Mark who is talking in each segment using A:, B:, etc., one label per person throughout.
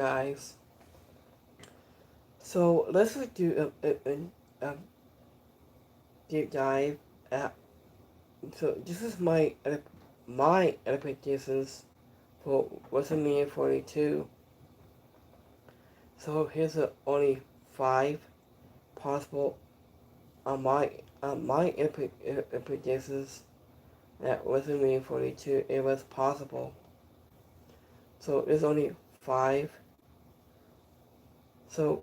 A: guys. So let's just do a deep dive at. So this is my expectations for WrestleMania 42. So here's the only five possible my expectations that WrestleMania 42 it was possible. So there's only five. So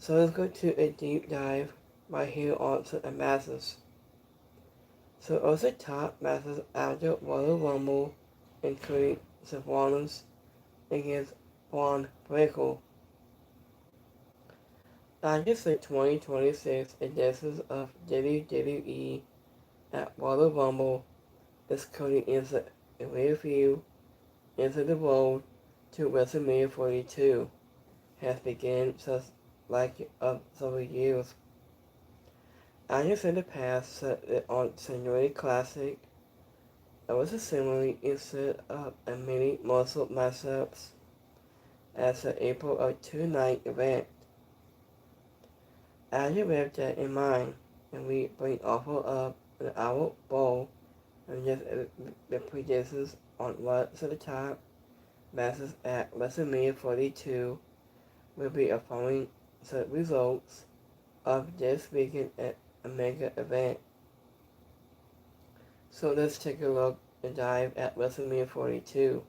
A: let's go to a deep dive right here on the masses. So also top matches after Royal Rumble including Seth Rollins against Braun Breaker. After the 2026 editions of WWE at Royal Rumble is coding into a review into the road to WrestleMania 42 has begun since several years. As in the past on Seniority Classic, it was assembly instead of a mini muscle matchups as the April of two-night event. As you have that in mind, and we bring offer up an hour bowl and just the predictions on what's at the top matches at WrestleMania 42 will be a following set results of this weekend at a mega event. So let's take a look and dive at WrestleMania 42.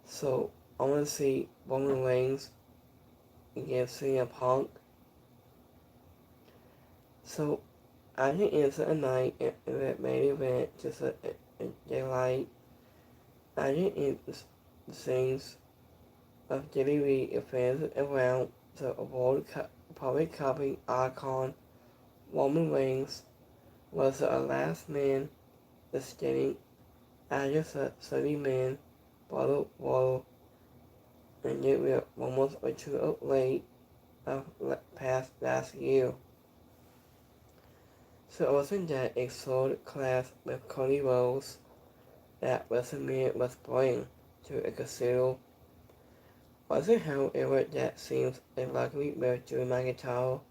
A: So I want to see Roman Reigns against CM Punk. So I think it's a night in the main event, just a daylight. I think it's things of WWE fans around the world public copying icon Roman Reigns was the last man standing after the 30-man battle royal, and yet we are almost a two late of past last year. So it wasn't that a sword clash with Cody Rhodes that WrestleMania was bring to a casino. Wasn't however that seems unlikely with Drew McIntyre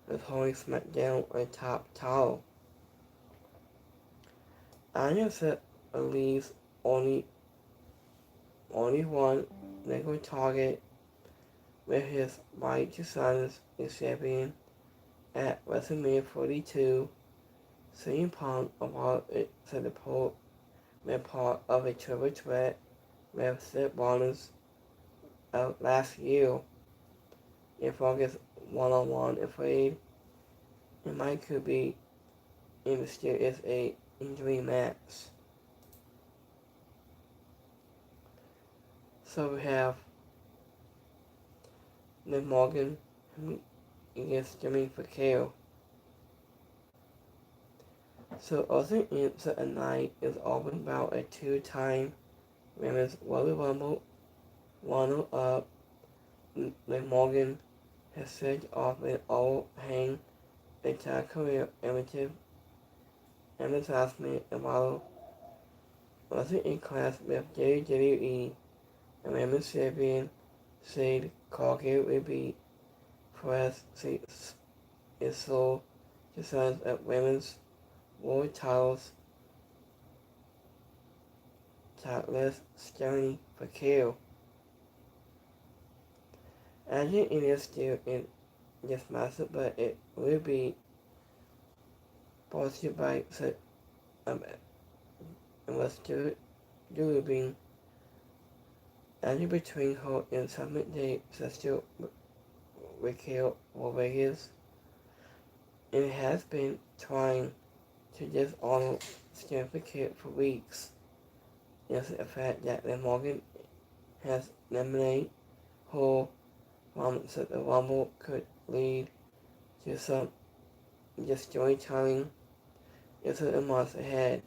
A: with holding SmackDown on top towel. I know that leaves only one legal target with his right to silence the champion at WrestleMania 42. CM Punk about it to the pole been part of a triple threat with Seth Rollins last year. If August one-on-one afraid, it might could be in the still is a injury match. So we have Liv Morgan against Jimmy Fakir. So also into a night is all about a two-time women's Royal Rumble runner-up. Liv Morgan has said off an all-hang entire career amateur advertisement about wasn't in class with WWE and women's champion said Corky would be press is so designs of women's world titles titless Stephanie Fakir. I think it is still in this massive, but it will be posted by and was doing and between her and Summit Day still Raquel Rodriguez and has been trying to dishonor Stanford for weeks. It's the fact that the Morgan has eliminated her from so the Rumble could lead to some storytelling into the months ahead.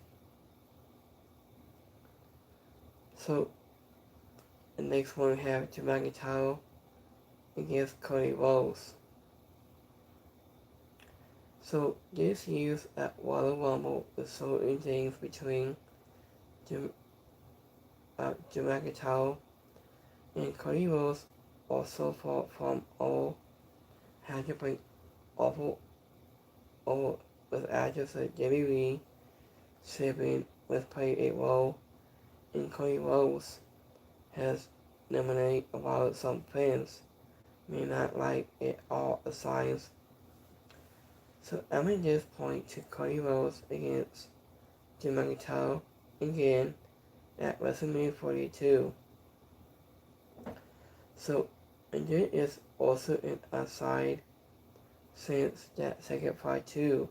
A: So the next one we have Drew McIntyre against Cody Rhodes. So this year's at Royal Rumble is certain things between Drew McIntyre And Cody Rhodes also fought from all had to bring awful over with actress Jerry Lee Sabin was played a role in Cody Rhodes has eliminated about some fans may not like it all the signs. So I'm at this point to Cody Rhodes against Jim McIntyre again at WrestleMania 42. So, and there is also an aside since that second part 2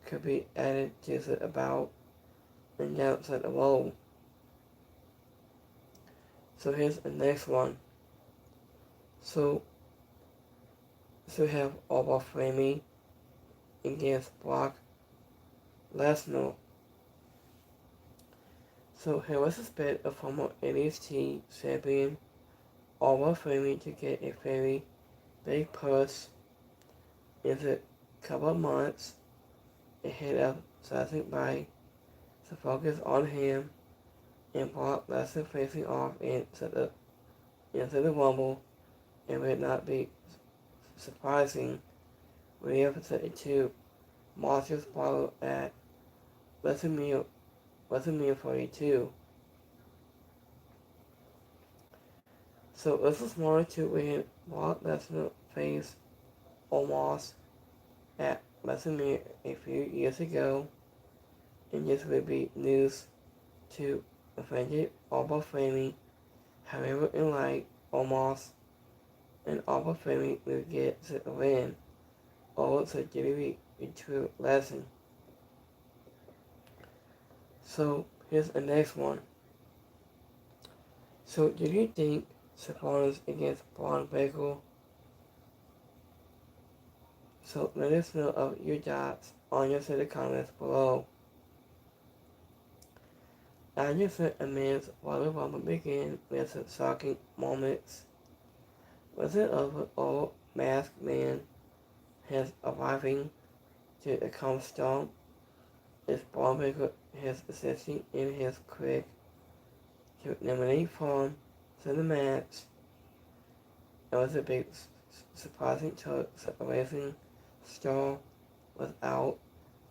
A: could be added just about and outside the role. So here's the next one. So we have Alba Framey against Brock Lesnar. So here was a bit of former NXT champion Alba Framey to get a very big purse in a couple of months ahead of Saturday Night to focus on him and Brock Lesnar facing off into the Rumble, and would not be surprising when he presented to Monsters Bottle at WrestleMania 42. So this was more to when Brock Lesnar faced Omos at WrestleMania a few years ago, and this would be news to offended Alba Framey. However, unlike Omos, and Alba Framey will get the win over the delivery into lesson. So here's the next one. So do you think Sabonis against Braun Breaker? So let us know of your thoughts on your set of comments below. I just said a man's Royal Rumble began with some shocking moments. Was it over old masked man has arriving to the Comstone? Is Braun Breaker his assisting in his quick to eliminate from to the match? It was a big surprising choice. A racing star was out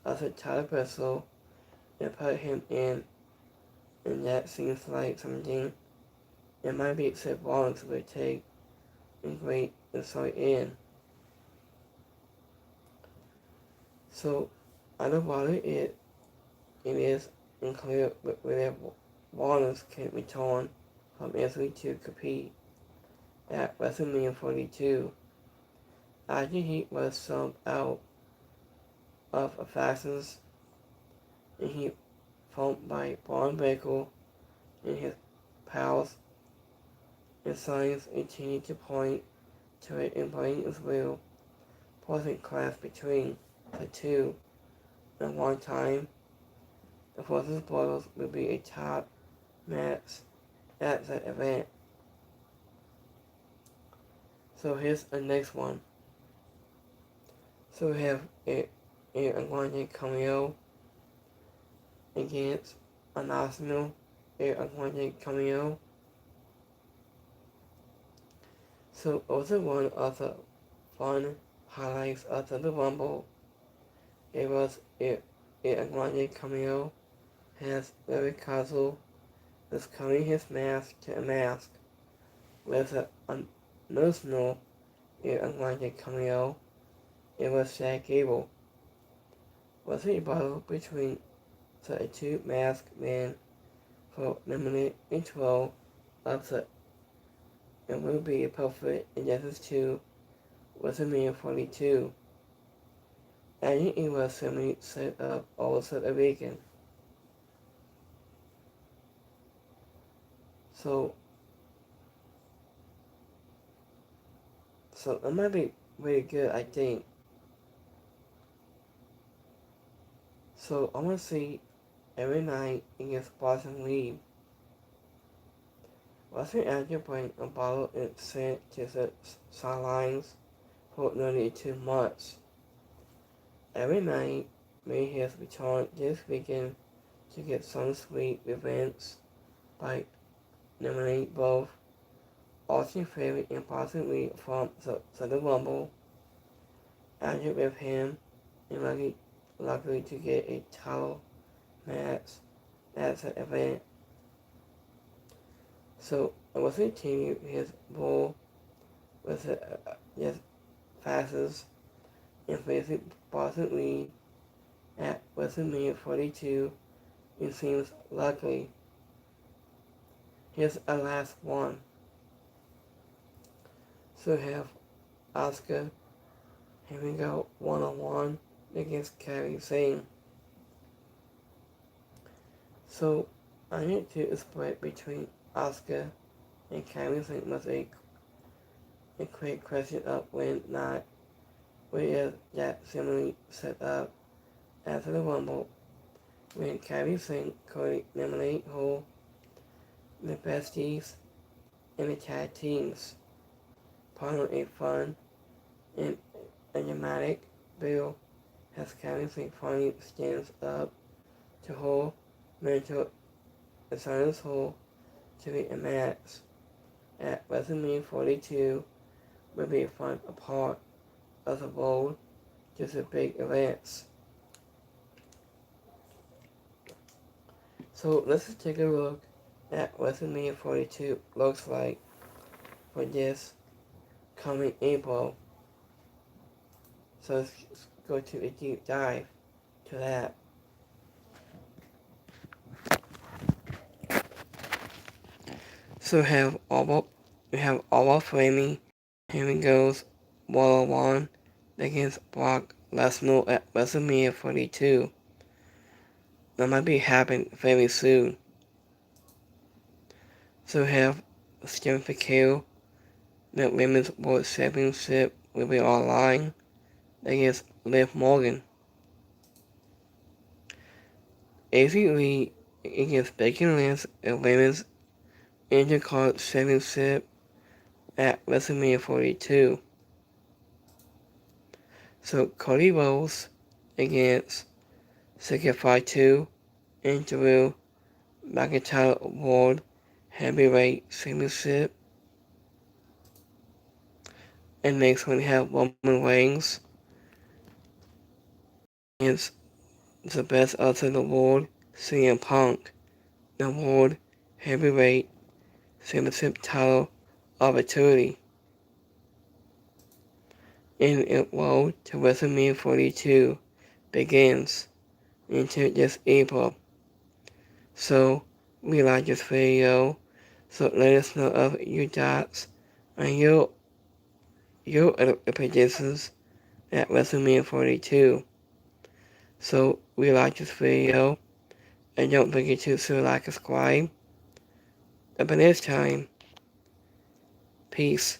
A: as a title wrestle and put him in, and that seems like something it might be Seth Rollins would take and great insight in. So I know why it is unclear whether Rollins can return from injury to compete at WrestleMania 42. After he was subbed out of factions and he formed by Braun Breaker and his pals, and signs continue to point to it in playing as well, posing class between the two. At one time, the Forces Brothers will be a top match at that event. So here's the next one. So we have a Aguante cameo against an Arsenal Aguante cameo. So also one of the fun highlights of the Rumble. It was a Aguante cameo has very casual is covering his mask to a mask with an emotional Aguante cameo. It was Shaq Gable. Was a battle between the two masked men for the minute intro of the and will be a perfect injustice to WrestleMania 42. And it was suddenly set up also a weekend. So it might be really good, I think. So I'm gonna see every night against Boston League. Western Actor bring a bottle and sent to the sidelines for nearly 2 months. Every night made his return this weekend to get some sweet revenge by nominating both Austin Theory and possibly from the Rumble. After with him and lucky to get a title match at the event. So I will continue his role with his fastest and facing Boston Lee at Wrestlemania 42. It seems likely. Here's a last one. So have Asuka having go one-on-one against Kairi Sane. So I need to split between Asuka and Kairi Sane was a quick question of when not, where that similarly set up after the Rumble when Kairi Sane could eliminate who the besties and the tag teams. Part of a fun and a dramatic bill as Kairi Sane finally stands up to hold mental and Silence Hall to be a match at WrestleMania 42 will be a fun part of the road to the big events. So let's just take a look at WrestleMania 42 looks like for this coming April. So let's go to a deep dive to that. So we have all of Flaming. Here he goes, one-on-one against Brock Lesnar at WrestleMania 42. That might be happening very soon. So we have Stephen Fakir, the Women's World Championship will be online against Liv Morgan. AC Lee against Becky Lynch and Women's Intercard Championship at WrestleMania 42. So Cody Rhodes against Sacrifice 2 and Drew McIntyre World Heavyweight Championship. And next we have Roman Reigns against the best of the world, CM Punk, the World Heavyweight Championship title opportunity. And it road to WrestleMania 42 begins into this April. So we like this video. So let us know of your thoughts and your predictions at WrestleMania 42. So we like this video and don't forget to like and subscribe. Up in this time, peace.